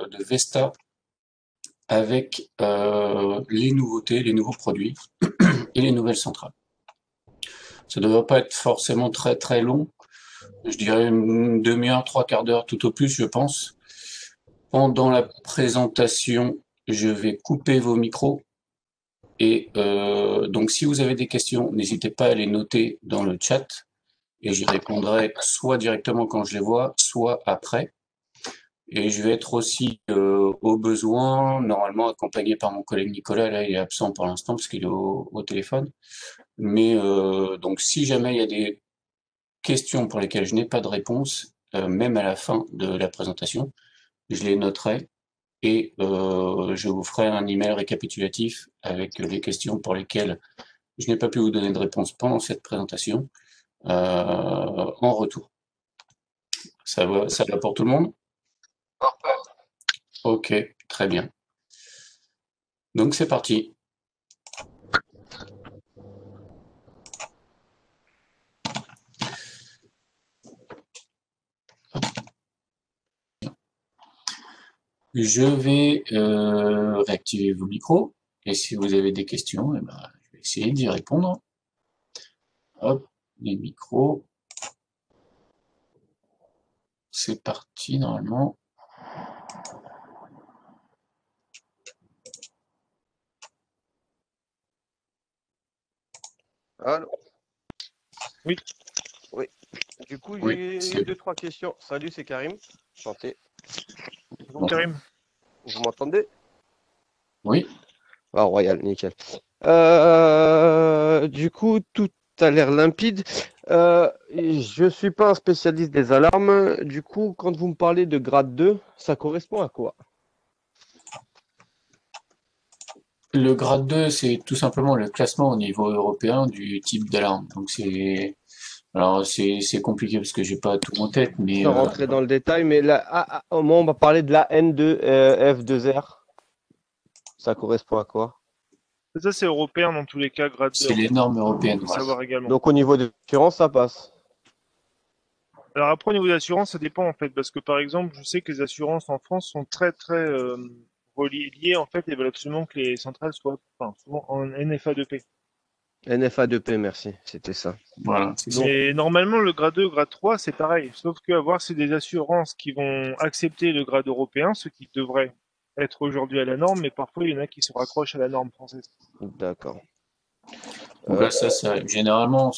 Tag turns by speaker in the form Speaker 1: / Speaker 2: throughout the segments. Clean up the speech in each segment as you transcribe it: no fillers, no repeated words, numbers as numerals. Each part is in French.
Speaker 1: de Vesta avec les nouveautés, les nouveaux produits et les nouvelles centrales. Ça ne devrait pas être forcément très très long. Je dirais une demi-heure, trois quarts d'heure tout au plus, je pense. Pendant la présentation, je vais couper vos micros. Et donc, si vous avez des questions, n'hésitez pas à les noter dans le chat. Et j'y répondrai soit directement quand je les vois, soit après. Et je vais être aussi au besoin, normalement accompagné par mon collègue Nicolas. Là, il est absent pour l'instant parce qu'il est au téléphone. Mais donc, si jamais il y a des questions pour lesquelles je n'ai pas de réponse, même à la fin de la présentation, je les noterai et je vous ferai un email récapitulatif avec les questions pour lesquelles je n'ai pas pu vous donner de réponse pendant cette présentation en retour. Ça va pour tout le monde? Ok, très bien. Donc c'est parti. Je vais réactiver vos micros et si vous avez des questions, eh ben, je vais essayer d'y répondre. Hop, les micros. C'est parti normalement.
Speaker 2: Allô?
Speaker 3: Oui.
Speaker 2: Oui. Du coup,
Speaker 1: Oui,
Speaker 2: j'ai deux, trois questions. Salut, c'est Karim. Santé.
Speaker 3: Bonjour Karim.
Speaker 2: Vous m'entendez?
Speaker 1: Oui.
Speaker 2: Ah, royal, nickel. Du coup, tout a l'air limpide. Je suis pas un spécialiste des alarmes. Du coup, quand vous me parlez de grade 2, ça correspond à quoi?
Speaker 1: Le grade 2, c'est tout simplement le classement au niveau européen du type d'alarme. Donc c'est compliqué parce que j'ai pas tout en tête, mais
Speaker 2: Sans rentrer dans le détail, mais là, au moins, on va parler de la N2 F2R. Ça correspond à quoi?
Speaker 3: Ça, c'est européen dans tous les cas, grade 2,
Speaker 1: c'est
Speaker 3: en
Speaker 1: les
Speaker 3: fait.
Speaker 1: normes européennes.
Speaker 3: Faut
Speaker 1: Voilà.
Speaker 3: savoir également.
Speaker 2: Donc, au niveau de l'assurance, ça passe.
Speaker 3: Alors après, au niveau d'assurance, ça dépend en fait, parce que par exemple, je sais que les assurances en France sont très très reliées en fait, et veulent absolument que les centrales soient, enfin, souvent en NFA2P.
Speaker 2: NFA2P, merci. C'était ça.
Speaker 1: Voilà, c'est ça.
Speaker 2: Donc,
Speaker 3: Mais normalement, le grade 2, grade 3, c'est pareil. Sauf que à voir, c'est des assurances qui vont accepter le grade européen, ce qui devrait être aujourd'hui à la norme, mais parfois il y en a qui se raccrochent à la norme française.
Speaker 2: d'accord.
Speaker 1: Donc là, généralement,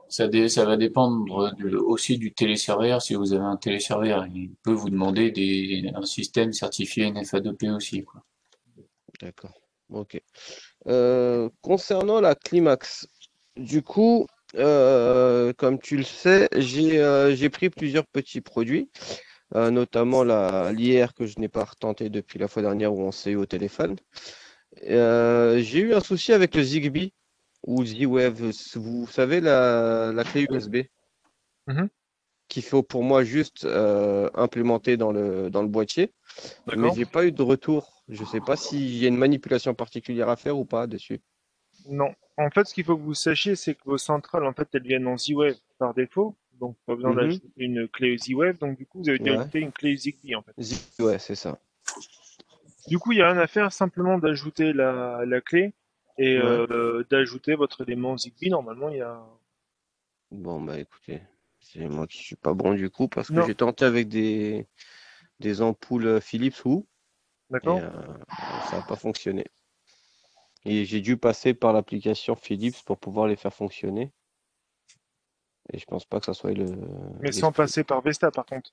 Speaker 1: ça va dépendre aussi du téléserveur. Si vous avez un téléserveur, il peut vous demander un système certifié NFA2P aussi, quoi.
Speaker 2: D'accord. Ok. Concernant la Climax, du coup, comme tu le sais, j'ai pris plusieurs petits produits, notamment l'IR que je n'ai pas retenté depuis la fois dernière où on s'est eu au téléphone. J'ai eu un souci avec le Zigbee ou Z-Wave, vous savez, la clé USB
Speaker 3: Mhm.
Speaker 2: qu'il faut pour moi juste implémenter dans le boîtier, mais
Speaker 3: D'accord?
Speaker 2: j'ai pas eu de retour. Je sais pas s'il y a une manipulation particulière à faire ou pas dessus.
Speaker 3: Non. En fait, ce qu'il faut que vous sachiez, c'est que vos centrales, en fait, elles viennent en Z-Wave par défaut. Donc, pas besoin
Speaker 2: Mhm.
Speaker 3: d'ajouter une clé Z-Wave. Donc, du coup, vous avez dû
Speaker 2: Ouais.
Speaker 3: ajouter une clé Zigbee, en fait.
Speaker 2: Ouais, c'est ça.
Speaker 3: Du coup, il n'y a rien à faire, simplement d'ajouter la clé et
Speaker 2: Ouais.
Speaker 3: d'ajouter votre élément Zigbee. Normalement, il y a...
Speaker 2: Bon, bah écoutez, c'est moi qui suis pas bon du coup parce que
Speaker 3: Non,
Speaker 2: j'ai tenté avec des ampoules Philips Hue et
Speaker 3: d'accord?
Speaker 2: ça n'a pas fonctionné. Et j'ai dû passer par l'application Philips pour pouvoir les faire fonctionner. Et je pense pas que ça soit
Speaker 3: Mais sans
Speaker 2: l'esprit.
Speaker 3: passer par Vesta, par contre.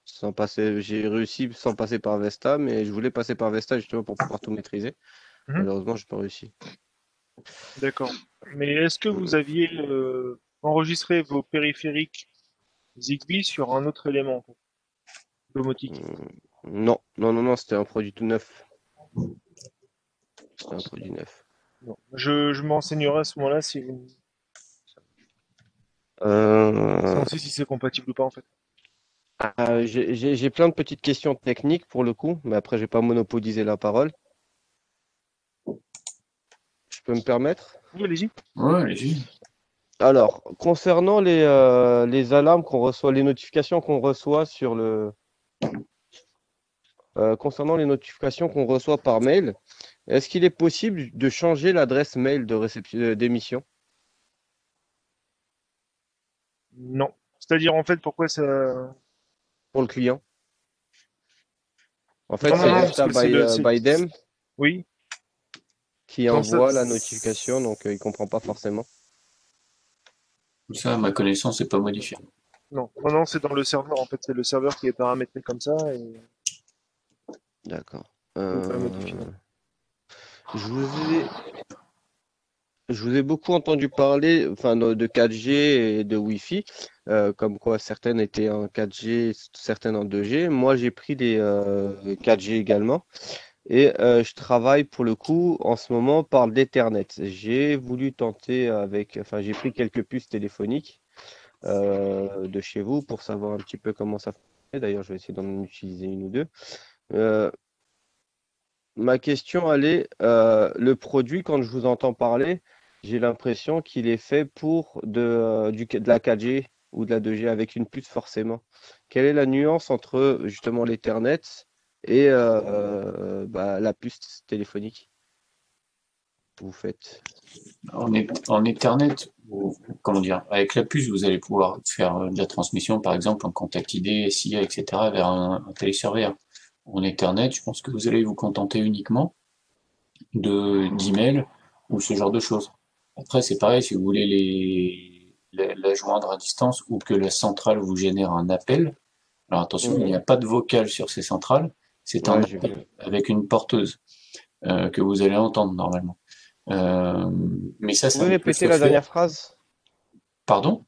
Speaker 2: Sans passer, j'ai réussi sans passer par Vesta, mais je voulais passer par Vesta justement pour pouvoir tout maîtriser.
Speaker 3: Mhm.
Speaker 2: Malheureusement, j'ai pas réussi.
Speaker 3: D'accord. Mais est-ce que vous aviez enregistré vos périphériques Zigbee sur un autre élément, en fait, domotique?
Speaker 2: Non, non, non, non, c'était un produit tout neuf. C'était un produit neuf.
Speaker 3: Non. Je me renseignerai à ce moment-là si vous...
Speaker 2: Euh,
Speaker 3: Si on sait si c'est compatible ou pas, en fait.
Speaker 2: j'ai plein de petites questions techniques pour le coup, mais après, je vais pas monopoliser la parole. Je peux me permettre?
Speaker 3: Oui, allez-y.
Speaker 1: Ouais, allez-y.
Speaker 2: Alors, concernant les alarmes qu'on reçoit, les notifications qu'on reçoit sur concernant les notifications qu'on reçoit par mail, est-ce qu'il est possible de changer l'adresse mail de réception d'émission
Speaker 3: Non. C'est-à-dire, en fait, pourquoi ça.
Speaker 2: pour le client? En
Speaker 3: Non,
Speaker 2: fait,
Speaker 3: non,
Speaker 2: c'est
Speaker 3: non, parce
Speaker 2: Vesta
Speaker 3: que c'est le.
Speaker 2: by them
Speaker 3: Oui.
Speaker 2: qui
Speaker 3: Non, ça.
Speaker 2: envoie la notification, donc il comprend pas forcément.
Speaker 1: Ça, à ma connaissance, c'est pas modifié.
Speaker 3: Non, non, non, c'est dans le serveur. En fait, c'est le serveur qui est paramétré comme ça et
Speaker 2: D'accord.
Speaker 3: on peut pas modifier.
Speaker 2: Je vous ai, je vous ai beaucoup entendu parler, enfin, de 4G et de Wi-Fi, comme quoi certaines étaient en 4G, certaines en 2G. Moi, j'ai pris des 4G également. Et je travaille pour le coup en ce moment par l'Ethernet. J'ai voulu tenter avec, enfin j'ai pris quelques puces téléphoniques de chez vous pour savoir un petit peu comment ça fait. D'ailleurs, je vais essayer d'en utiliser une ou deux. Euh, Ma question, elle est, le produit, quand je vous entends parler, j'ai l'impression qu'il est fait pour de la 4G ou de la 2G avec une puce forcément. Quelle est la nuance entre justement l'Ethernet et bah, la puce téléphonique que vous faites?
Speaker 1: En Ethernet, comment dire, avec la puce, vous allez pouvoir faire de la transmission, par exemple, en contact ID, SIA, etc., vers un téléserveur. En Ethernet, je pense que vous allez vous contenter uniquement d'emails ou ce genre de choses. Après, c'est pareil, si vous voulez la joindre à distance ou que la centrale vous génère un appel. Alors attention, il n'y
Speaker 2: Mhm.
Speaker 1: a pas de vocal sur ces centrales, c'est un
Speaker 2: Ouais, j'ai vu.
Speaker 1: appel avec une porteuse que vous allez entendre normalement. Euh, mais
Speaker 2: Vous
Speaker 1: ça
Speaker 2: pouvez
Speaker 1: ne peut
Speaker 2: répéter
Speaker 1: se
Speaker 2: la
Speaker 1: faire.
Speaker 2: dernière phrase?
Speaker 1: Pardon?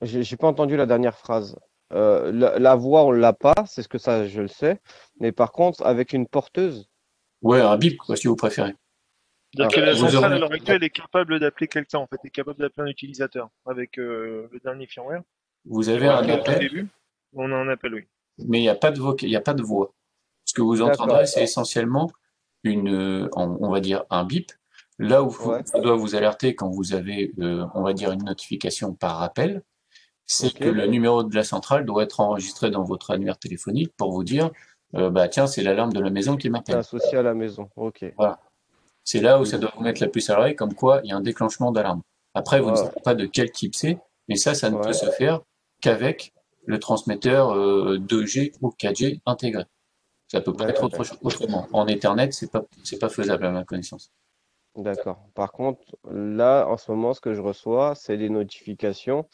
Speaker 2: J'ai pas entendu la dernière phrase. La voix, on l'a pas, c'est ce que ça, je le sais. Mais par contre, avec une porteuse.
Speaker 1: Ouais, un bip, quoi, si vous préférez.
Speaker 3: C'est-à-dire
Speaker 2: Ah,
Speaker 3: que la
Speaker 1: Vous
Speaker 3: centrale, à
Speaker 1: aurez,
Speaker 3: l'heure actuelle, est capable d'appeler quelqu'un, en fait, est capable d'appeler un utilisateur avec le dernier firmware.
Speaker 1: vous
Speaker 3: Sur
Speaker 1: avez un
Speaker 3: Android au
Speaker 1: appel,
Speaker 3: début, on a un appel, oui.
Speaker 1: mais il n'y a pas de il y a pas de voix. Ce que vous entendrez,
Speaker 2: d'accord.
Speaker 1: c'est essentiellement on va dire un bip. Là où
Speaker 2: Ouais.
Speaker 1: ça doit vous alerter quand vous avez, on va dire, une notification par appel, c'est que
Speaker 2: Ok.
Speaker 1: le numéro de la centrale doit être enregistré dans votre annuaire téléphonique pour vous dire, bah tiens, c'est l'alarme de la maison qui
Speaker 2: C'est
Speaker 1: m'appelle.
Speaker 2: associé à la maison. Ok.
Speaker 1: Voilà. C'est là où ça
Speaker 2: Mhm.
Speaker 1: doit vous mettre la puce à l'oreille, comme quoi il y a un déclenchement d'alarme. Après, vous ne
Speaker 2: Ouais.
Speaker 1: savez pas de quel type c'est, mais ça ne peut
Speaker 2: Ouais.
Speaker 1: se faire qu'avec le transmetteur 2G ou 4G intégré. Ça peut pas être
Speaker 2: D'accord.
Speaker 1: autrement. En Ethernet, c'est pas faisable à ma connaissance.
Speaker 2: D'accord. Par contre, là, en ce moment, ce que je reçois, c'est des notifications.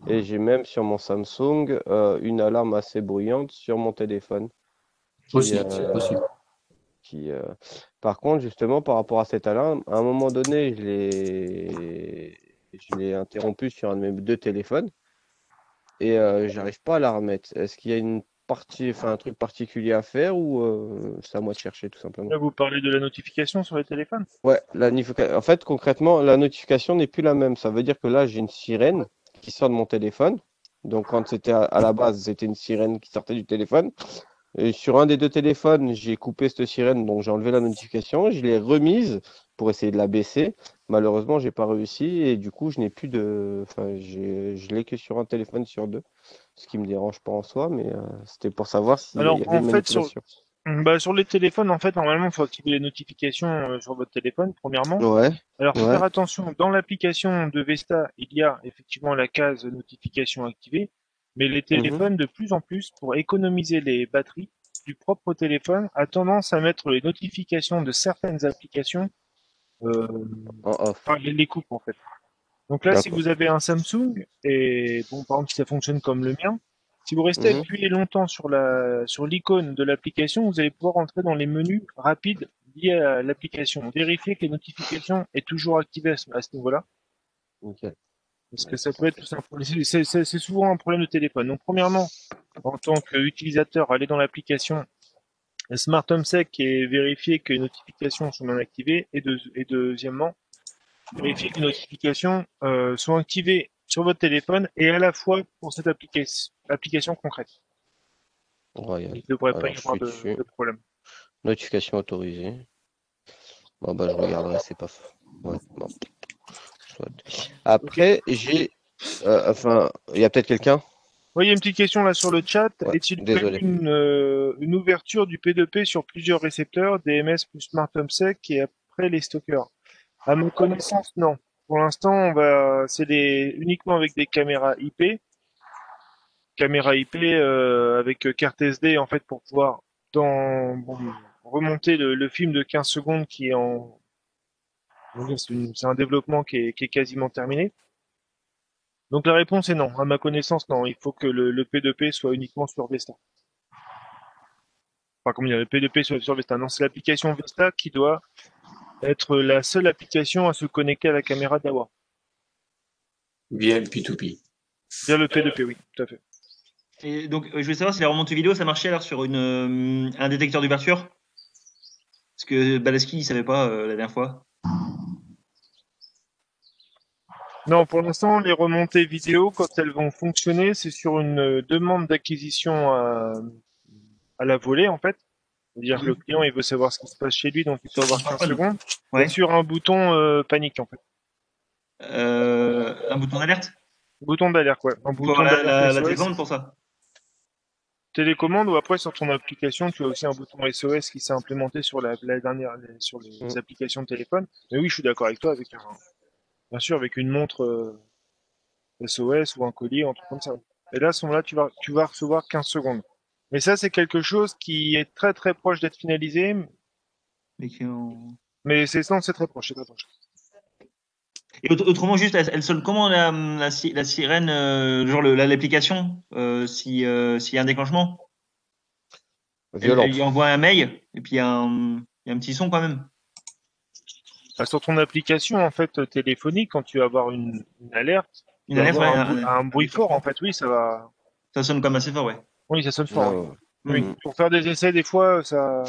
Speaker 2: Et j'ai même sur mon Samsung une alarme assez bruyante sur mon téléphone qui,
Speaker 1: Aussi, c'est possible.
Speaker 2: qui par contre, justement, par rapport à cette alarme, à un moment donné, je l'ai interrompu sur un de mes deux téléphones et j'arrive pas à la remettre. Est-ce qu'il y a une partie, enfin, un truc particulier à faire ou c'est à moi de chercher tout simplement?
Speaker 3: Là, vous parlez de la notification sur les téléphones?
Speaker 2: Ouais, en fait, concrètement, la notification n'est plus la même. Ça veut dire que là, j'ai une sirène qui sort de mon téléphone. Donc, quand c'était à la base, c'était une sirène qui sortait du téléphone. Et sur un des deux téléphones, j'ai coupé cette sirène, donc j'ai enlevé la notification, je l'ai remise pour essayer de la baisser. Malheureusement, j'ai pas réussi et du coup, je n'ai plus de, enfin, je l'ai que sur un téléphone sur deux, ce qui me dérange pas en soi, mais c'était pour savoir s'il
Speaker 3: Alors,
Speaker 2: y avait
Speaker 3: en
Speaker 2: une
Speaker 3: fait,
Speaker 2: manipulation.
Speaker 3: bah, sur les téléphones, en fait, normalement, il faut activer les notifications sur votre téléphone, premièrement.
Speaker 2: Ouais,
Speaker 3: Alors, faut
Speaker 2: ouais,
Speaker 3: faire attention, dans l'application de Vesta, il y a effectivement la case notification activée, mais les
Speaker 2: mhm,
Speaker 3: téléphones, de plus en plus, pour économiser les batteries du propre téléphone, a tendance à mettre les notifications de certaines applications, euh,
Speaker 2: en off.
Speaker 3: enfin, les coupes, en fait. Donc là, si
Speaker 2: D'accord.
Speaker 3: vous avez un Samsung, et bon, par exemple, si ça fonctionne comme le mien, si vous restez
Speaker 2: Mhm.
Speaker 3: appuyé longtemps sur l'icône de l'application, vous allez pouvoir entrer dans les menus rapides liés à l'application. Vérifiez que les notifications est toujours activées à ce niveau-là,
Speaker 2: Ok.
Speaker 3: parce que ça peut être tout simplement, c'est souvent un problème de téléphone. Donc, premièrement, en tant qu'utilisateur, allez dans l'application Smart Home Sec et vérifier que les notifications sont bien activées. Et deuxièmement, vérifier que les notifications sont activées sur votre téléphone et à la fois pour cette application concrète. Il
Speaker 2: Royal.
Speaker 3: ne devrait pas
Speaker 2: Alors,
Speaker 3: y
Speaker 2: je
Speaker 3: avoir
Speaker 2: suis dessus.
Speaker 3: de problème.
Speaker 2: Notification autorisée. Bon, bah, je regarderai, c'est pas faux. Ouais, bon, soit.
Speaker 3: Ok.
Speaker 2: Après, enfin, il y a peut-être quelqu'un?
Speaker 3: Oui, il y a une petite question là sur le chat.
Speaker 2: Ouais,
Speaker 3: Est-il
Speaker 2: désolé.
Speaker 3: prévu une ouverture du P2P sur plusieurs récepteurs, DMS plus Smart Home Sec et après les stockers? À ma connaissance, non. Pour l'instant, c'est uniquement avec des caméras IP avec carte SD en fait pour pouvoir bon, remonter le film de 15 secondes qui est c'est un développement qui est quasiment terminé. Donc la réponse est non. À ma connaissance, non. Il faut que le P2P soit uniquement sur Vesta. Enfin, comment dire, le P2P sur Vesta. Non, c'est l'application Vesta qui doit être la seule application à se connecter à la caméra d'Awa.
Speaker 1: via le P2P.
Speaker 3: Via le P2P, oui, tout à fait.
Speaker 4: Et donc, je voulais savoir si la remontée vidéo, ça marchait alors sur un détecteur d'ouverture? Parce que Balaski, il savait pas la dernière fois.
Speaker 3: Non, pour l'instant, les remontées vidéo, quand elles vont fonctionner, c'est sur une demande d'acquisition à la volée, en fait. C'est-à-dire que le client, il veut savoir ce qui se passe chez lui, donc il peut avoir 15 secondes.
Speaker 4: Ouais.
Speaker 3: Et sur un bouton panique, en fait.
Speaker 4: Un bouton d'alerte?
Speaker 3: Bouton d'alerte, ouais. Un
Speaker 4: Il faut
Speaker 3: bouton
Speaker 4: avoir la
Speaker 3: d'alerte SOS.
Speaker 4: télécommande pour ça.
Speaker 3: Télécommande ou après sur ton application, tu as aussi un bouton SOS qui s'est implémenté sur la dernière, sur les applications de téléphone. Mais oui, je suis d'accord avec toi, bien sûr, avec une montre SOS ou un collier, un truc comme ça. Et là, à ce moment-là, tu vas recevoir 15 secondes. Mais ça, c'est quelque chose qui est très très proche d'être finalisé,
Speaker 4: Mais
Speaker 3: mais c'est non, c'est très proche, c'est très proche.
Speaker 4: Et autrement, juste, elle sonne comment la sirène, genre l'application, s'il y a un déclenchement?
Speaker 2: Violente.
Speaker 4: Elle envoie un mail et puis il y a un petit son quand même.
Speaker 3: Bah, sur ton application, en fait, téléphonique, quand tu vas avoir une alerte,
Speaker 4: Une alerte, ouais,
Speaker 3: un bruit fort, en fait, oui, ça va.
Speaker 4: Ça sonne comme assez fort, ouais.
Speaker 3: Oui, ça sonne fort.
Speaker 2: Ouais,
Speaker 3: hein.
Speaker 2: ouais.
Speaker 3: Oui, pour faire des essais, des fois, ça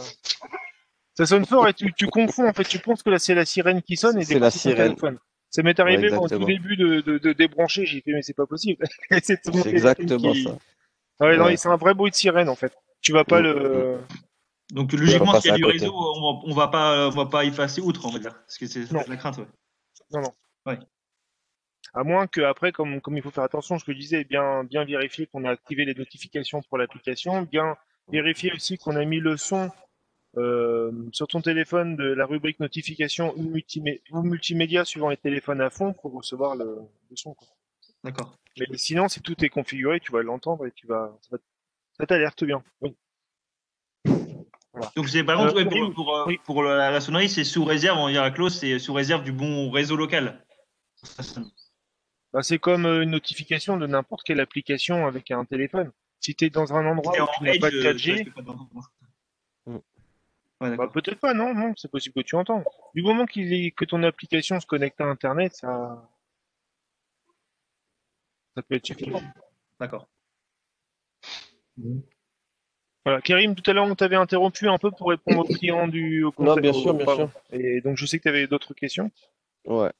Speaker 3: sonne fort et tu confonds, en fait, tu penses que c'est la sirène qui sonne et
Speaker 2: C'est
Speaker 3: des fois,
Speaker 2: la
Speaker 3: c'est ton
Speaker 2: sirène.
Speaker 3: téléphone. Ça m'est arrivé
Speaker 2: Ouais,
Speaker 3: au tout
Speaker 2: exactement.
Speaker 3: début de débrancher, j'ai fait, mais c'est pas possible. C'est mon
Speaker 2: C'est
Speaker 3: téléphone
Speaker 2: exactement
Speaker 3: qui.
Speaker 2: ça.
Speaker 3: Ah ouais, non,
Speaker 2: Ouais.
Speaker 3: c'est un vrai bruit de sirène, en fait. Tu vas pas
Speaker 2: Mm,
Speaker 3: le.
Speaker 4: Donc
Speaker 2: Tu vas
Speaker 4: logiquement,
Speaker 2: passer
Speaker 4: s'il y a
Speaker 2: à
Speaker 4: du
Speaker 2: côté.
Speaker 4: réseau, on va pas effacer outre, on va dire. Parce que c'est
Speaker 3: Non.
Speaker 4: la crainte, ouais.
Speaker 3: Non, non.
Speaker 4: Ouais.
Speaker 3: À moins que après, comme il faut faire attention, je te disais, bien vérifier qu'on a activé les notifications pour l'application, bien vérifier aussi qu'on a mis le son sur ton téléphone de la rubrique notification ou multimédia suivant les téléphones à fond pour recevoir le son. Quoi.
Speaker 4: D'accord.
Speaker 3: Mais sinon, si tout est configuré, tu vas l'entendre et ça t'alerte bien. Oui. Voilà.
Speaker 4: Donc c'est par contre, ouais,
Speaker 3: Oui.
Speaker 4: pour la sonnerie, c'est sous réserve, on va dire la clause, c'est sous réserve du bon réseau local. Ça sonne.
Speaker 3: Bah, c'est comme une notification de n'importe quelle application avec un téléphone. Si tu es dans un endroit
Speaker 4: Et
Speaker 3: où
Speaker 4: en
Speaker 3: tu n'as pas de
Speaker 4: Edge,
Speaker 3: 4G,
Speaker 4: ça se fait pas d'entendre.
Speaker 2: Mm.
Speaker 4: Ouais,
Speaker 3: bah,
Speaker 4: d'accord.
Speaker 3: peut-être pas, non, non, c'est possible que tu entends. Du moment que ton application se connecte à Internet, ça peut être suffisant.
Speaker 4: D'accord.
Speaker 3: Voilà. Kérim, tout à l'heure, on t'avait interrompu un peu pour répondre aux clients au
Speaker 2: Non,
Speaker 3: conseil.
Speaker 2: bien sûr, bien sûr.
Speaker 3: Et donc, je sais que tu avais d'autres questions.
Speaker 2: Ouais.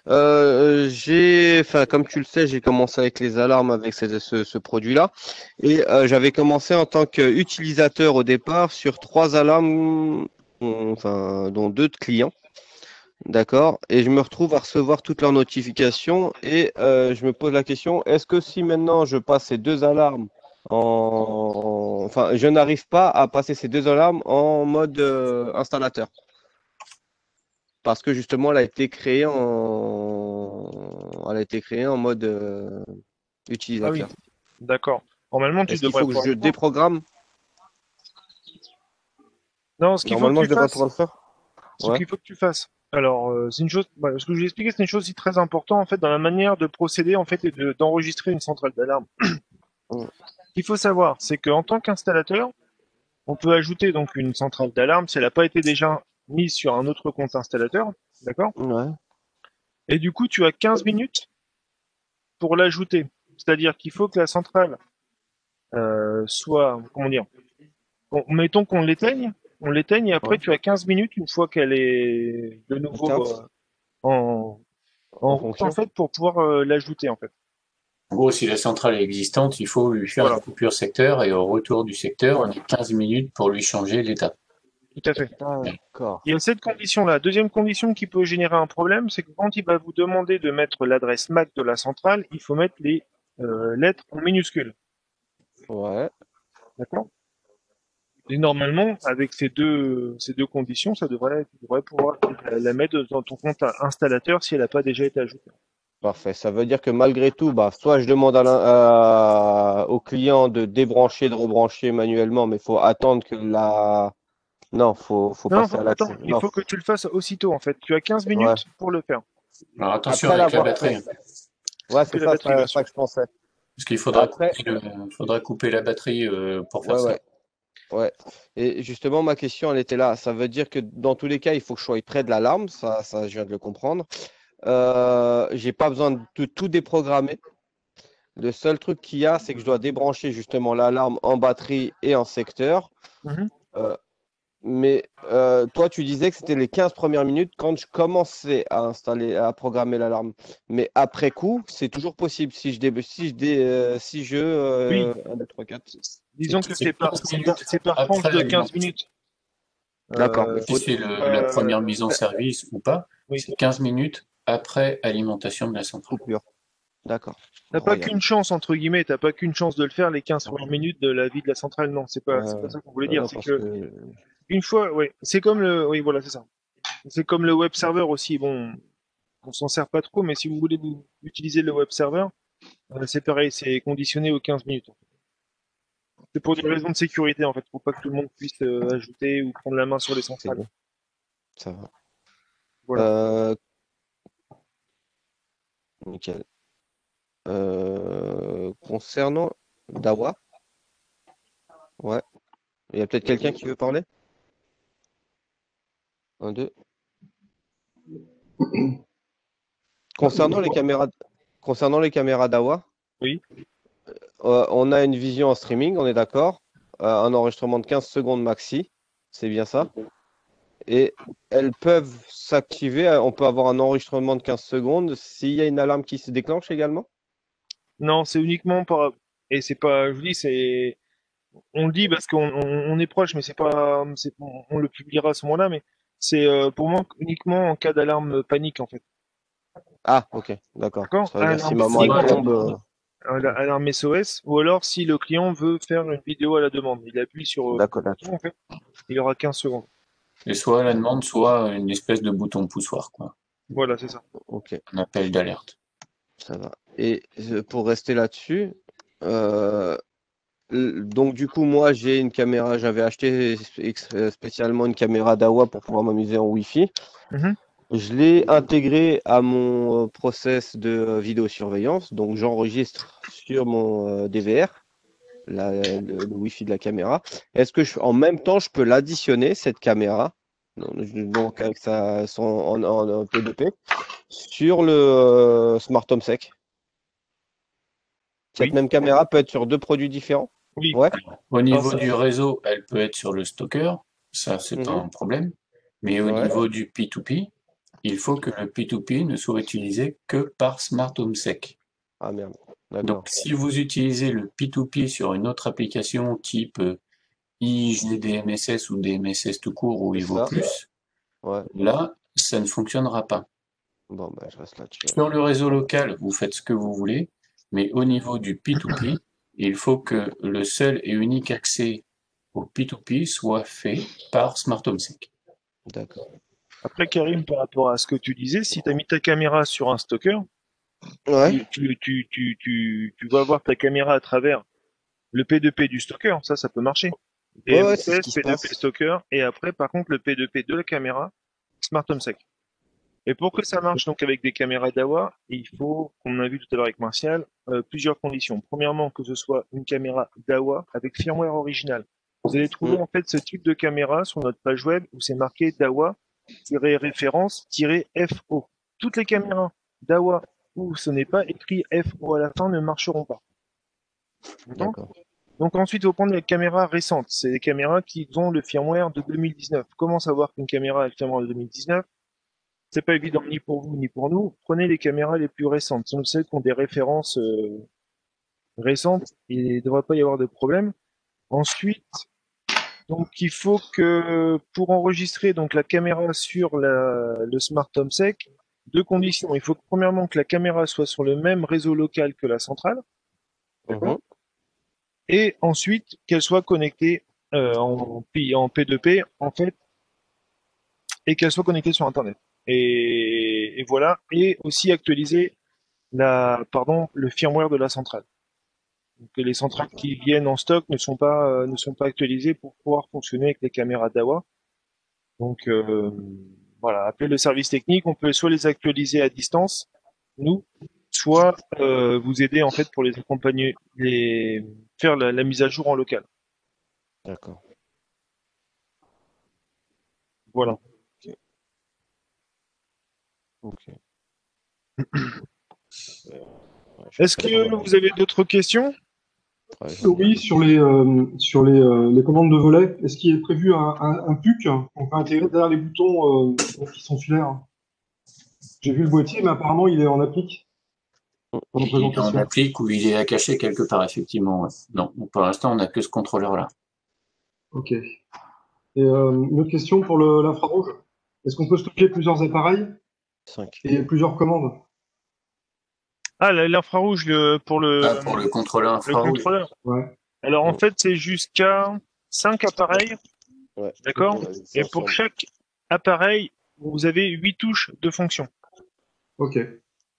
Speaker 2: Enfin, comme tu le sais, j'ai commencé avec les alarmes avec ce produit-là. Et j'avais commencé en tant qu'utilisateur au départ sur 3 alarmes, enfin, dont 2 de clients. D'accord. Et je me retrouve à recevoir toutes leurs notifications et je me pose la question, est-ce que si maintenant je passe ces 2 alarmes enfin, je n'arrive pas à passer ces 2 alarmes en mode installateur? Parce que justement, elle a été créée en mode
Speaker 3: Ah oui,
Speaker 2: utilisateur.
Speaker 3: d'accord. Normalement, tu
Speaker 2: Est-ce qu'il
Speaker 3: devrais
Speaker 2: faut que
Speaker 3: pouvoir
Speaker 2: je
Speaker 3: le faire.
Speaker 2: déprogramme?
Speaker 3: Non, ce qu'il faut que
Speaker 2: Normalement,
Speaker 3: tu
Speaker 2: je devrais
Speaker 3: fasses,
Speaker 2: pouvoir le faire.
Speaker 3: ce
Speaker 2: Ouais.
Speaker 3: qu'il faut que tu fasses. Alors, c'est une chose, ce que je vais expliquer, c'est une chose aussi très importante, en fait, dans la manière de procéder, en fait, et d'enregistrer une centrale d'alarme.
Speaker 2: Mm.
Speaker 3: Ce qu'il faut savoir, c'est qu'en tant qu'installateur, on peut ajouter donc une centrale d'alarme si elle n'a pas été déjà mise sur un autre compte installateur, d'accord?
Speaker 2: Ouais.
Speaker 3: Et du coup, tu as 15 minutes pour l'ajouter. C'est-à-dire qu'il faut que la centrale soit, comment dire, mettons on l'éteigne et après
Speaker 2: Ouais.
Speaker 3: tu as 15 minutes une fois qu'elle est de nouveau
Speaker 2: Éteinte
Speaker 3: en,
Speaker 2: en
Speaker 3: en route en
Speaker 2: fonction.
Speaker 3: fait pour pouvoir l'ajouter en fait.
Speaker 1: En gros, si la centrale est existante, il faut lui faire
Speaker 3: Voilà,
Speaker 1: la coupure secteur et au retour du secteur, on
Speaker 3: voilà,
Speaker 1: a 15 minutes pour lui changer l'état.
Speaker 3: tout à fait.
Speaker 2: D'accord.
Speaker 3: Il y a cette condition-là. Deuxième condition qui peut générer un problème, c'est que quand il va vous demander de mettre l'adresse MAC de la centrale, il faut mettre les lettres en minuscules.
Speaker 2: Ouais,
Speaker 3: D'accord? Et normalement, avec ces deux conditions, tu devrais pouvoir la mettre dans ton compte installateur si elle n'a pas déjà été ajoutée.
Speaker 2: parfait. Ça veut dire que malgré tout, bah, soit je demande au client de débrancher, de rebrancher manuellement, mais il faut attendre que la. Non, faut
Speaker 3: Non,
Speaker 2: passer à
Speaker 3: attends,
Speaker 2: l'accès.
Speaker 3: il
Speaker 2: Non,
Speaker 3: faut que tu le fasses aussitôt en fait. Tu as 15
Speaker 2: ouais.
Speaker 3: minutes pour le faire.
Speaker 1: Alors attention
Speaker 2: Après
Speaker 1: avec la
Speaker 2: l'avoir
Speaker 1: batterie,
Speaker 2: fait.
Speaker 1: hein,
Speaker 2: Ouais,
Speaker 3: Que
Speaker 2: c'est
Speaker 3: la
Speaker 2: ça,
Speaker 3: batterie, bien
Speaker 2: ça
Speaker 3: sûr.
Speaker 2: que je pensais.
Speaker 1: parce qu'il faudra
Speaker 2: Après,
Speaker 1: couper faudra couper la batterie pour faire
Speaker 2: ouais,
Speaker 1: ça.
Speaker 2: ouais, ouais. Et justement, ma question, elle était là. Ça veut dire que dans tous les cas, il faut que je sois près de l'alarme. Ça, je viens de le comprendre. J'ai pas besoin de tout déprogrammer. Le seul truc qu'il y a, c'est que je dois débrancher justement l'alarme en batterie et en secteur.
Speaker 3: Mhm.
Speaker 2: Euh, mais toi, tu disais que c'était les 15 premières minutes quand je commençais à installer, à programmer l'alarme. Mais après coup, c'est toujours possible
Speaker 3: Oui,
Speaker 2: 1, 2, 3, 4.
Speaker 3: disons que
Speaker 1: C'est 15 minutes
Speaker 3: c'est par tranche
Speaker 1: après
Speaker 3: de 15
Speaker 1: l'alimentation.
Speaker 3: minutes.
Speaker 2: D'accord. Il
Speaker 1: Si
Speaker 2: faut.
Speaker 1: c'est la première mise en
Speaker 3: Ouais,
Speaker 1: service ou pas,
Speaker 3: oui.
Speaker 1: c'est 15 minutes après alimentation de la centrale.
Speaker 2: Coupure. D'accord.
Speaker 3: T'as pas
Speaker 2: Royal.
Speaker 3: qu'une chance, entre guillemets, t'as pas qu'une chance de le faire les 15 premières minutes de la vie de la centrale. Non, c'est pas ça qu'on voulait
Speaker 2: Non,
Speaker 3: dire.
Speaker 2: non,
Speaker 3: C'est
Speaker 2: parce
Speaker 3: que,
Speaker 2: que.
Speaker 3: une fois, ouais, oui, voilà, c'est ça. C'est comme le web server aussi. Bon, on s'en sert pas trop, mais si vous voulez utiliser le web server, c'est pareil, c'est conditionné aux 15 minutes. C'est pour des raisons de sécurité, en fait, pour pas que tout le monde puisse ajouter ou prendre la main sur les
Speaker 2: C'est
Speaker 3: centrales.
Speaker 2: bon. Ça va.
Speaker 3: Voilà.
Speaker 2: Euh, nickel. Concernant Dawa, ouais. Il y a peut-être quelqu'un qui veut parler? Un, deux. Concernant les caméras, concernant les caméras Dawa,
Speaker 3: Oui.
Speaker 2: on a une vision en streaming, on est d'accord. Un enregistrement de 15 secondes maxi, c'est bien ça. Et elles peuvent s'activer, on peut avoir un enregistrement de 15 secondes s'il y a une alarme qui se déclenche également.
Speaker 3: Non, c'est uniquement par. Et c'est pas. Je vous dis, c'est. On le dit parce qu'on est proche, mais c'est pas. On le publiera à ce moment-là, mais c'est pour moi uniquement en cas d'alarme panique, en fait.
Speaker 2: Ah, ok, d'accord.
Speaker 3: D'accord?
Speaker 2: Ça veut dire si
Speaker 3: Alarme
Speaker 2: maman elle
Speaker 3: panique,
Speaker 1: Soit
Speaker 2: tombe.
Speaker 3: alarme SOS, ou alors si le client veut faire une vidéo à la demande. Il appuie sur
Speaker 2: D'accord,
Speaker 3: le bouton, en fait. Il y aura 15 secondes.
Speaker 1: et soit à la demande, soit une espèce de bouton poussoir, quoi.
Speaker 3: Voilà, c'est ça.
Speaker 2: ok,
Speaker 1: Un appel d'alerte.
Speaker 2: ça va. Et pour rester là-dessus, euh, donc du coup, moi j'ai une caméra, j'avais acheté spécialement une caméra Dawa pour pouvoir m'amuser en Wi-Fi.
Speaker 3: Mhm.
Speaker 2: Je l'ai intégré à mon process de vidéosurveillance, donc j'enregistre sur mon DVR, le Wi-Fi de la caméra. Est-ce que en même temps, je peux l'additionner, cette caméra, donc avec son en P2P, sur le Smart Home Sec? Cette
Speaker 3: Oui.
Speaker 2: même caméra peut être sur deux produits différents?
Speaker 3: Oui.
Speaker 2: Ouais.
Speaker 1: Au
Speaker 3: Alors,
Speaker 1: niveau
Speaker 3: ça,
Speaker 1: du réseau, elle peut être sur le stocker, ça c'est pas
Speaker 2: Mhm.
Speaker 1: un problème. Mais au
Speaker 2: Ouais.
Speaker 1: niveau du P2P, il faut que le P2P ne soit utilisé que par Smart Home Sec.
Speaker 2: Ah merde.
Speaker 1: Donc
Speaker 2: D'accord.
Speaker 1: si vous utilisez le P2P sur une autre application type IGDMSS ou DMSS tout court ou
Speaker 2: C'est
Speaker 1: Evo
Speaker 2: ça.
Speaker 1: Plus,
Speaker 2: Ouais.
Speaker 1: là, ça ne fonctionnera pas.
Speaker 2: Bon, bah, je reste là-dessus.
Speaker 1: Sur le réseau local, vous faites ce que vous voulez, mais au niveau du P2P, il faut que le seul et unique accès au P2P soit fait par Smart Home Sec.
Speaker 2: D'accord.
Speaker 3: après, Karim, par rapport à ce que tu disais, si tu as mis ta caméra sur un stocker,
Speaker 2: Ouais.
Speaker 3: tu vas voir ta caméra à travers le P2P du stocker. Ça peut marcher.
Speaker 2: Ouais, ouais, c'est ce
Speaker 3: DMSS,
Speaker 2: qui se
Speaker 3: P2P
Speaker 2: passe.
Speaker 3: stocker, et après, par contre, le P2P de la caméra, Smart Home Sec. Et pour que ça marche donc avec des caméras DAWA, il faut, comme on a vu tout à l'heure avec Martial, plusieurs conditions. Premièrement, que ce soit une caméra DAWA avec firmware original. Vous allez trouver
Speaker 2: Mm.
Speaker 3: en fait ce type de caméra sur notre page web où c'est marqué DAWA-référence-FO. Toutes les caméras DAWA où ce n'est pas écrit FO à la fin ne marcheront pas. D'accord.
Speaker 2: D'accord.
Speaker 3: Donc ensuite, il faut prendre les caméras récentes. C'est les caméras qui ont le firmware de 2019. Comment savoir qu'une caméra a le firmware de 2019? C'est pas évident ni pour vous ni pour nous. Prenez les caméras les plus récentes. Si on sait qu'on des références récentes, il ne devrait pas y avoir de problème. Ensuite, donc il faut que pour enregistrer donc la caméra sur le Smart Home Sec, deux conditions. Il faut que, premièrement que la caméra soit sur le même réseau local que la centrale. D'accord.
Speaker 2: Mhm.
Speaker 3: et ensuite qu'elle soit connectée en P2P en fait, et qu'elle soit connectée sur Internet. Et voilà, et aussi actualiser le firmware de la centrale. Donc, les centrales qui viennent en stock ne sont pas actualisées pour pouvoir fonctionner avec les caméras DAWA. Donc voilà, appeler le service technique, on peut soit les actualiser à distance, nous, soit vous aider en fait pour les accompagner, faire la mise à jour en local.
Speaker 2: D'accord.
Speaker 3: Voilà.
Speaker 2: Ok.
Speaker 3: Est-ce que vous avez d'autres questions?
Speaker 2: Ouais, j'en ai.
Speaker 5: Oui, sur les commandes de volet, est-ce qu'il est prévu un PUC qu'on peut intégrer derrière les boutons qui sont filaires? J'ai vu le boîtier, mais apparemment il est en applique dans la
Speaker 1: Il est en
Speaker 5: présentation.
Speaker 1: applique ou il est à cacher quelque part, effectivement. Ouais. Non, pour l'instant, on n'a que ce contrôleur-là.
Speaker 5: Ok. Et une autre question pour l'infrarouge. Est-ce qu'on peut stocker plusieurs appareils
Speaker 2: 5.
Speaker 5: et plusieurs commandes?
Speaker 3: Ah, l'infrarouge pour
Speaker 1: Ah, pour le contrôleur
Speaker 3: le
Speaker 1: infrarouge.
Speaker 3: contrôleur.
Speaker 5: Ouais.
Speaker 3: Alors en
Speaker 2: Mm.
Speaker 3: fait, c'est jusqu'à 5 appareils,
Speaker 2: Ouais.
Speaker 3: d'accord?
Speaker 2: On a vu
Speaker 3: Et
Speaker 2: ça
Speaker 3: pour
Speaker 2: ensemble.
Speaker 3: chaque appareil, vous avez 8 touches de fonction.
Speaker 5: Ok.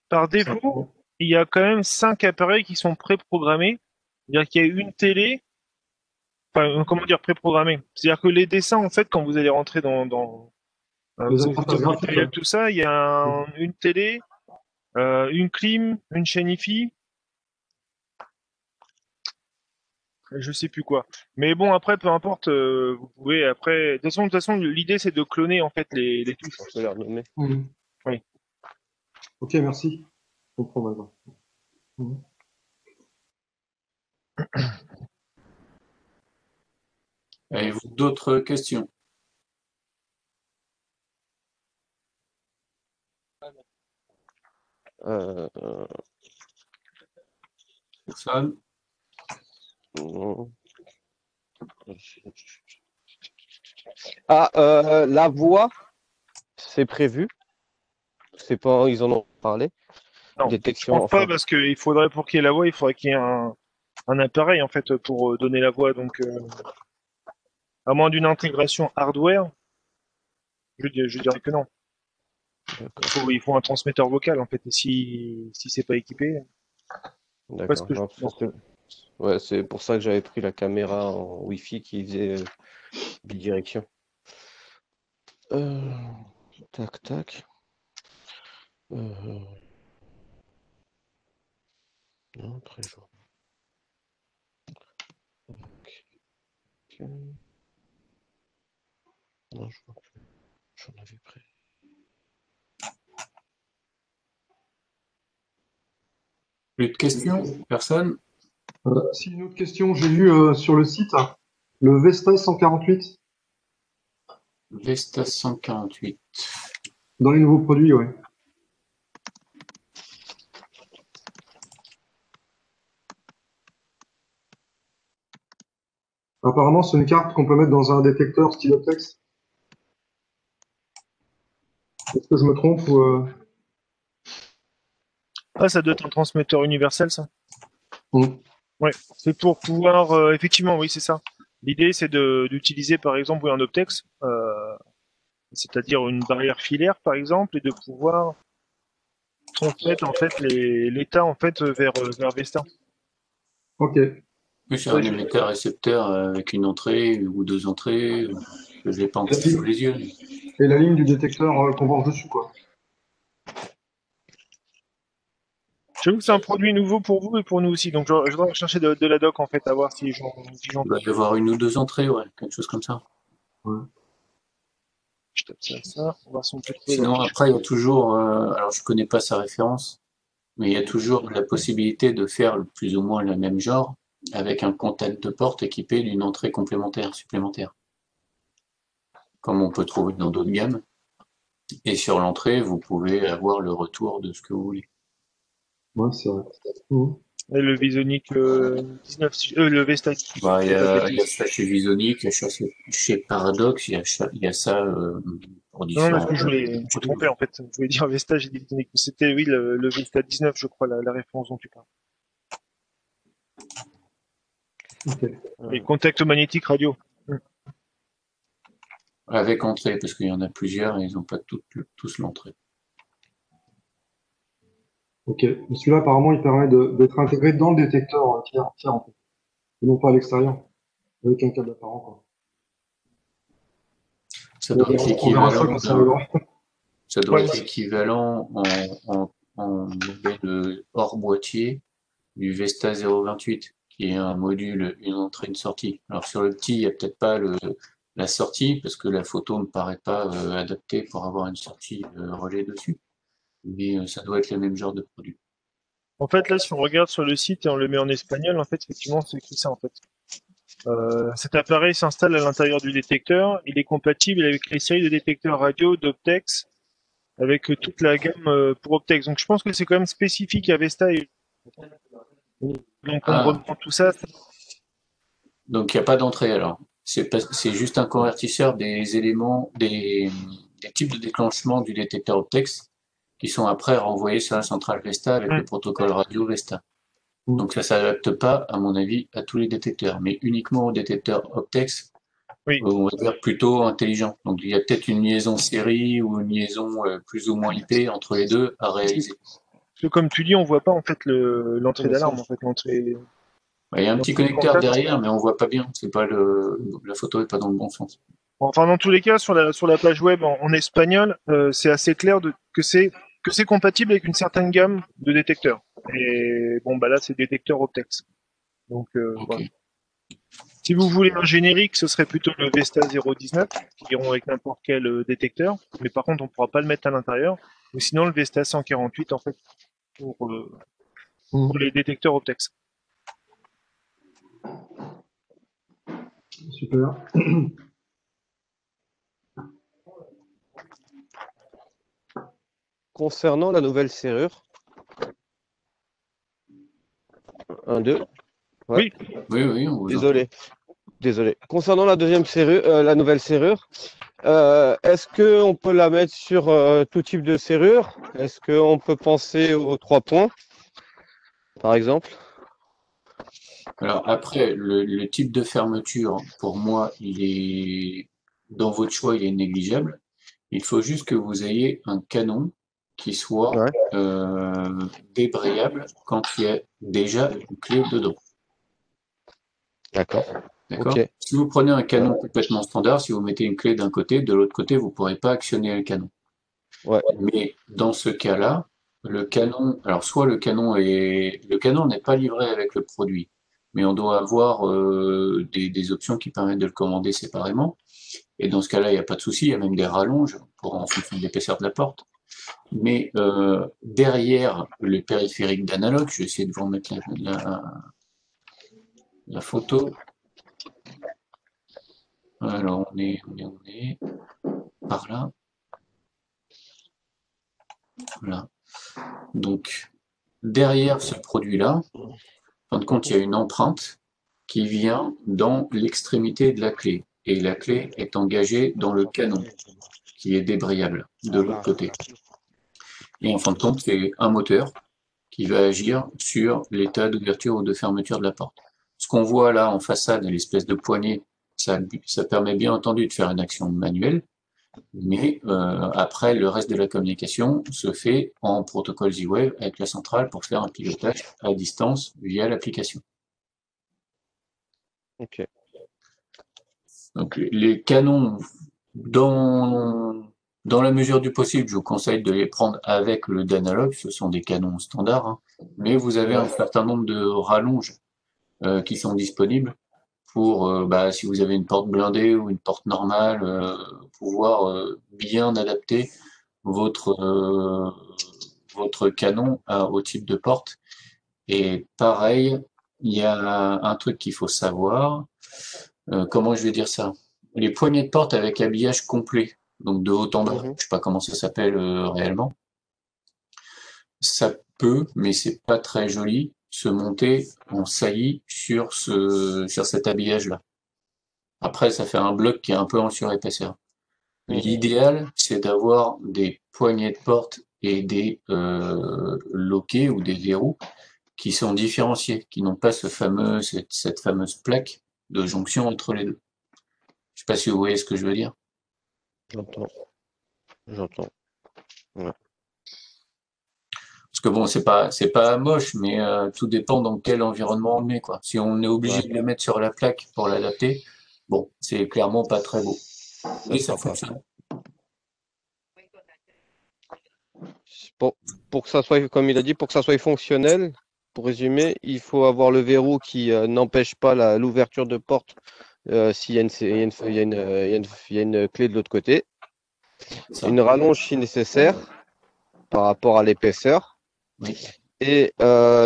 Speaker 3: Par défaut, il y a quand même 5 appareils qui sont préprogrammés. C'est-à-dire qu'il y a une télé, enfin, comment dire préprogrammée. C'est-à-dire que les dessins, en fait, quand vous allez rentrer
Speaker 5: Les
Speaker 3: vous
Speaker 5: interfaces
Speaker 3: ouvrez le
Speaker 5: graphiques.
Speaker 3: matériel,
Speaker 5: Ouais.
Speaker 3: tout ça, il y a une télé, une clim, une chaîne IFI, je sais plus quoi. Mais bon, après, peu importe, vous pouvez après. De toute façon, l'idée c'est de cloner en fait les touches.
Speaker 2: On peut les renommer.
Speaker 5: Mhm.
Speaker 3: Oui.
Speaker 5: Ok, merci. Je comprends maintenant. Mhm.
Speaker 1: Avez-vous d'autres questions?
Speaker 2: Euh,
Speaker 1: Personne?
Speaker 2: non. Ah, la voix, c'est prévu. C'est pas, ils en ont parlé.
Speaker 3: Non, je
Speaker 2: Détection,
Speaker 3: pense pas
Speaker 2: enfin.
Speaker 3: parce qu'il faudrait pour qu'il y ait la voix, il faudrait qu'il y ait un appareil en fait pour donner la voix. Donc, à moins d'une intégration hardware, je dirais que non.
Speaker 2: D'accord.
Speaker 3: Il faut un transmetteur vocal en fait. Et si c'est pas équipé, parce
Speaker 2: D'accord.
Speaker 3: que
Speaker 2: Non, parce que ouais, c'est pour ça que j'avais pris la caméra en Wi-Fi qui faisait bidirection. Tac, tac. Non, très jour. Ok. Non, je vois plus. J'en avais pris.
Speaker 1: Plus de questions? Personne?
Speaker 5: Si une autre question, j'ai vu sur le site le Vesta 148
Speaker 1: Vesta 148.
Speaker 5: dans les nouveaux produits, ouais. Apparemment, c'est une carte qu'on peut mettre dans un détecteur stylotex. Est-ce que je me trompe ou
Speaker 3: ah, ça doit être un transmetteur universel, ça.
Speaker 5: Mm.
Speaker 3: Ouais, c'est pour pouvoir effectivement, oui, c'est ça. L'idée, c'est d'utiliser par exemple oui, un optex, c'est-à-dire une barrière filaire par exemple, et de pouvoir transmettre en fait l'état en fait vers Vesta.
Speaker 5: Ok.
Speaker 1: Oui, c'est
Speaker 3: Ouais,
Speaker 1: un émetteur récepteur avec une entrée ou deux entrées. Je ne l'ai pas encore sous les yeux.
Speaker 5: Et la ligne du détecteur qu'on branche dessus, quoi.
Speaker 3: j'avoue que c'est un produit nouveau pour vous et pour nous aussi, donc je dois chercher de la doc en fait, à voir si j'en
Speaker 1: Il doit y avoir une ou deux entrées, ouais, quelque chose comme ça.
Speaker 5: Ouais.
Speaker 3: je tape ça, on va voir si on peut trouver la
Speaker 1: Sinon,
Speaker 3: fiche.
Speaker 1: après, il y a toujours, alors je connais pas sa référence, mais il y a toujours la possibilité de faire plus ou moins le même genre avec un contact de porte équipé d'une entrée complémentaire, supplémentaire, comme on peut trouver dans d'autres gammes. Et sur l'entrée, vous pouvez avoir le retour de ce que vous voulez.
Speaker 5: Ouais, c'est vrai. Mm.
Speaker 3: Et le Visonic 19, le Vesta.
Speaker 1: Bah, il y a ça chez Visonic, il y a ça chez Paradox, il y a ça pour
Speaker 3: Non,
Speaker 1: différents.
Speaker 3: parce que je suis trompé en fait. Je voulais dire Vesta, j'ai dit Visonic. C'était oui le Vesta 19, je crois, la référence dont tu parles.
Speaker 5: Ok.
Speaker 3: Les contacts magnétiques radio.
Speaker 1: Avec entrée, parce qu'il y en a plusieurs et ils n'ont pas tous l'entrée.
Speaker 5: Ok. Et celui-là, apparemment, il permet d'être intégré dans le détecteur tiers, en fait. Et non pas à l'extérieur, avec un câble apparent, quoi.
Speaker 1: Ça doit être
Speaker 5: On verra ça
Speaker 1: l'équivalent
Speaker 5: quand ça arrivera.
Speaker 1: ça doit
Speaker 3: Ouais.
Speaker 1: être l'équivalent en modèle hors boîtier du Vesta 028, qui est un module, une entrée, une sortie. Alors sur le petit, il n'y a peut-être pas la sortie, parce que la photo ne me paraît pas adaptée pour avoir une sortie relais dessus. Mais ça doit être le même genre de produit.
Speaker 3: En fait, là, si on regarde sur le site et on le met en espagnol, en fait, effectivement, c'est écrit ça, en fait. Cet appareil s'installe à l'intérieur du détecteur. Il est compatible avec les séries de détecteurs radio d'Optex, avec toute la gamme pour Optex. Donc, je pense que c'est quand même spécifique à Vesta. Donc, on reprend tout ça.
Speaker 1: Donc il n'y a pas d'entrée alors. C'est juste un convertisseur des éléments, des types de déclenchement du détecteur Optex qui sont après renvoyés sur la centrale Vesta avec le protocole radio Vesta. Donc ça ne s'adapte pas, à mon avis, à tous les détecteurs, mais uniquement aux détecteurs Optex,
Speaker 3: Oui.
Speaker 1: on va dire plutôt intelligents. Donc il y a peut-être une liaison série ou une liaison plus ou moins IP entre les deux à réaliser.
Speaker 3: Parce que comme tu dis, on voit pas en fait l'entrée d'alarme, en fait, l'entrée.
Speaker 1: Il y a un petit connecteur derrière, mais on voit pas bien. C'est pas la photo est pas dans le bon sens.
Speaker 3: Enfin, dans tous les cas, sur la page web en espagnol, c'est assez clair que c'est compatible avec une certaine gamme de détecteurs. Et bon, bah là, c'est détecteur Optex. Donc,
Speaker 1: Ok.
Speaker 3: voilà. Si vous voulez un générique, ce serait plutôt le Vesta 019, qui iront avec n'importe quel détecteur. Mais par contre, on ne pourra pas le mettre à l'intérieur. Ou sinon, le Vesta 148, en fait, pour les détecteurs Optex.
Speaker 5: Super.
Speaker 2: Concernant la nouvelle serrure. 1, 2. Ouais.
Speaker 1: Oui, on vous
Speaker 2: Désolé. Concernant la deuxième serrure, la nouvelle serrure, est-ce qu'on peut la mettre sur tout type de serrure? Est-ce qu'on peut penser aux 3 points, par exemple?
Speaker 1: Alors après, le type de fermeture, pour moi, dans votre choix, il est négligeable. Il faut juste que vous ayez un canon qui soit débrayable quand il y a déjà une clé dedans.
Speaker 2: D'accord.
Speaker 1: D'accord?
Speaker 2: Ok.
Speaker 1: Si vous prenez un canon complètement standard, si vous mettez une clé d'un côté, de l'autre côté, vous ne pourrez pas actionner le canon.
Speaker 2: Ouais.
Speaker 1: Mais dans ce cas-là, le canon, alors soit le canon n'est pas livré avec le produit, mais on doit avoir des options qui permettent de le commander séparément. Et dans ce cas-là, il n'y a pas de souci, il y a même des rallonges en fonction de l'épaisseur de la porte. Mais derrière le périphérique d'analogue, je vais essayer de vous remettre la photo. Alors on est par là. Voilà. Donc derrière ce produit-là, en fin de compte, il y a une empreinte qui vient dans l'extrémité de la clé. Et la clé est engagée dans le canon, qui est débrayable de l'autre côté. Et en fin de compte, c'est un moteur qui va agir sur l'état d'ouverture ou de fermeture de la porte. Ce qu'on voit là en façade, l'espèce de poignée, ça permet bien entendu de faire une action manuelle, mais après, le reste de la communication se fait en protocole Z-Wave avec la centrale pour faire un pilotage à distance via l'application.
Speaker 2: Ok.
Speaker 1: Donc les canons, dans la mesure du possible, je vous conseille de les prendre avec le d'analogue, ce sont des canons standards, hein, mais vous avez un certain nombre de rallonges qui sont disponibles pour, si vous avez une porte blindée ou une porte normale, pouvoir bien adapter votre canon au type de porte. Et pareil, il y a un truc qu'il faut savoir. Comment je vais dire ça? Les poignées de porte avec habillage complet, donc de haut en bas, je sais pas comment ça s'appelle réellement. Ça peut, mais c'est pas très joli, se monter en saillie sur cet habillage-là. Après, ça fait un bloc qui est un peu en surépaisseur. L'idéal, c'est d'avoir des poignées de porte et des loquets ou des verrous qui sont différenciés, qui n'ont pas cette fameuse plaque de jonction entre les deux. Je sais pas si vous voyez ce que je veux dire.
Speaker 2: J'entends. J'entends.
Speaker 1: Parce que bon, c'est pas moche, mais tout dépend dans quel environnement on le met, quoi. Si on est obligé
Speaker 2: Ouais.
Speaker 1: de le mettre sur la plaque pour l'adapter, bon, c'est clairement pas très beau. Mais ça
Speaker 2: sera pas.
Speaker 1: fonctionne.
Speaker 2: Pour que ça soit, comme il a dit, pour que ça soit fonctionnel, pour résumer, il faut avoir le verrou qui n'empêche pas l'ouverture de porte s'il y a une clé de l'autre côté.
Speaker 1: Ça.
Speaker 2: Une rallonge si nécessaire par rapport à l'épaisseur.
Speaker 1: Oui.
Speaker 2: Et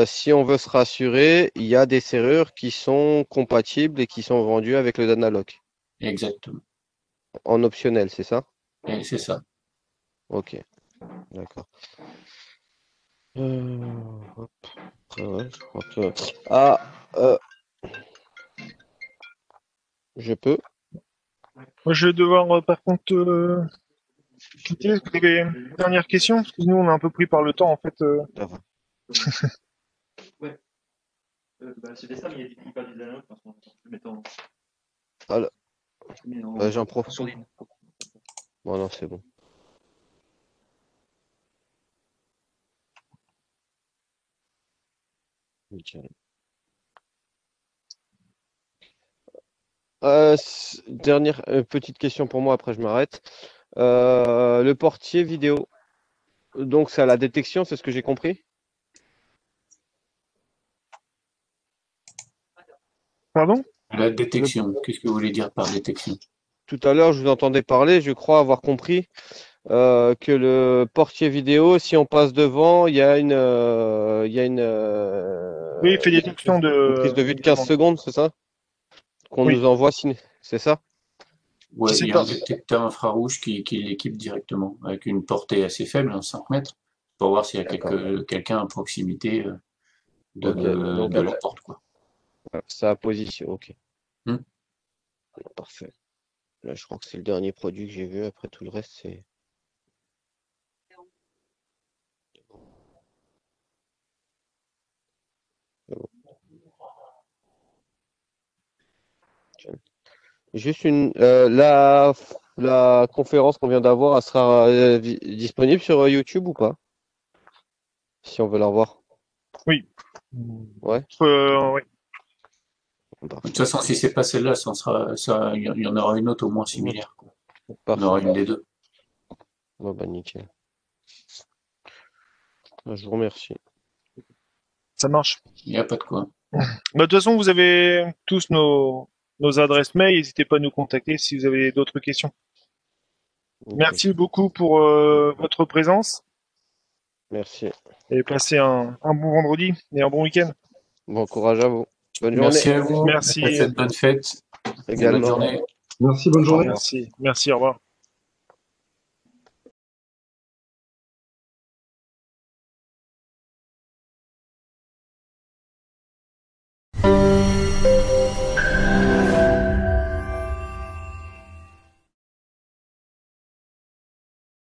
Speaker 2: si on veut se rassurer, il y a des serrures qui sont compatibles et qui sont vendues avec le Danalock.
Speaker 1: Exactement.
Speaker 2: En optionnel, c'est ça?
Speaker 1: Et c'est ça.
Speaker 2: Ok, d'accord. Hop. Après, ouais, je crois que... Ah, je peux.
Speaker 3: Moi, je vais devoir, par contre, quitter. Est-ce que vous avez une dernière question? Parce que nous, on est un peu pris par le temps, en fait.
Speaker 2: Ça va.
Speaker 4: C'était ça, mais il parle du Danone. Je vais mettre
Speaker 2: Alors, j'en
Speaker 4: en
Speaker 2: profite.
Speaker 4: sourdine.
Speaker 2: Bon, non, c'est bon. Nickel. Dernière petite question pour moi, après je m'arrête. Le portier vidéo, donc c'est à la détection, c'est ce que j'ai compris?
Speaker 3: Pardon?
Speaker 1: La détection, qu'est-ce que vous voulez dire par détection?
Speaker 2: Tout à l'heure, je vous entendais parler, je crois avoir compris que le portier vidéo, si on passe devant, il y a une
Speaker 3: Oui, il fait détection
Speaker 2: une prise de vue de 15 secondes, c'est ça? Qu'on
Speaker 3: Oui.
Speaker 2: nous envoie, c'est ça?
Speaker 1: Ouais,
Speaker 3: Je sais
Speaker 1: il y a un
Speaker 3: pas.
Speaker 1: détecteur infrarouge qui l'équipe directement, avec une portée assez faible, 5 mètres, pour voir s'il y a
Speaker 2: D'accord.
Speaker 1: quelqu'un à proximité
Speaker 2: Ok, donc
Speaker 1: de la porte, quoi.
Speaker 2: ça a position, ok.
Speaker 1: Hmm.
Speaker 2: Parfait. Là, je crois que c'est le dernier produit que j'ai vu. Après tout le reste, c'est. Juste la conférence qu'on vient d'avoir, elle sera disponible sur YouTube ou pas? Si on veut la revoir.
Speaker 3: Oui.
Speaker 2: Ouais.
Speaker 3: Oui.
Speaker 1: De toute façon, si c'est pas celle-là, il y en aura une autre au moins similaire, quoi. Il y en aura
Speaker 2: Parfait.
Speaker 1: une des deux.
Speaker 2: Bon, bah, nickel. Je vous remercie.
Speaker 3: Ça marche.
Speaker 1: Il n'y a pas de quoi.
Speaker 3: Bah, de toute façon, vous avez tous nos adresses mail. N'hésitez pas à nous contacter si vous avez d'autres questions.
Speaker 2: Ok.
Speaker 3: Merci beaucoup pour votre présence
Speaker 2: Merci.
Speaker 3: et passez un bon vendredi et un bon week-end.
Speaker 2: Bon courage à vous. Bonne journée.
Speaker 1: Merci à vous.
Speaker 3: Merci.
Speaker 1: Passez de bonnes fêtes. Et bonne
Speaker 2: Également.
Speaker 1: journée.
Speaker 5: Merci, bonne journée.
Speaker 3: Merci. Merci. Au revoir.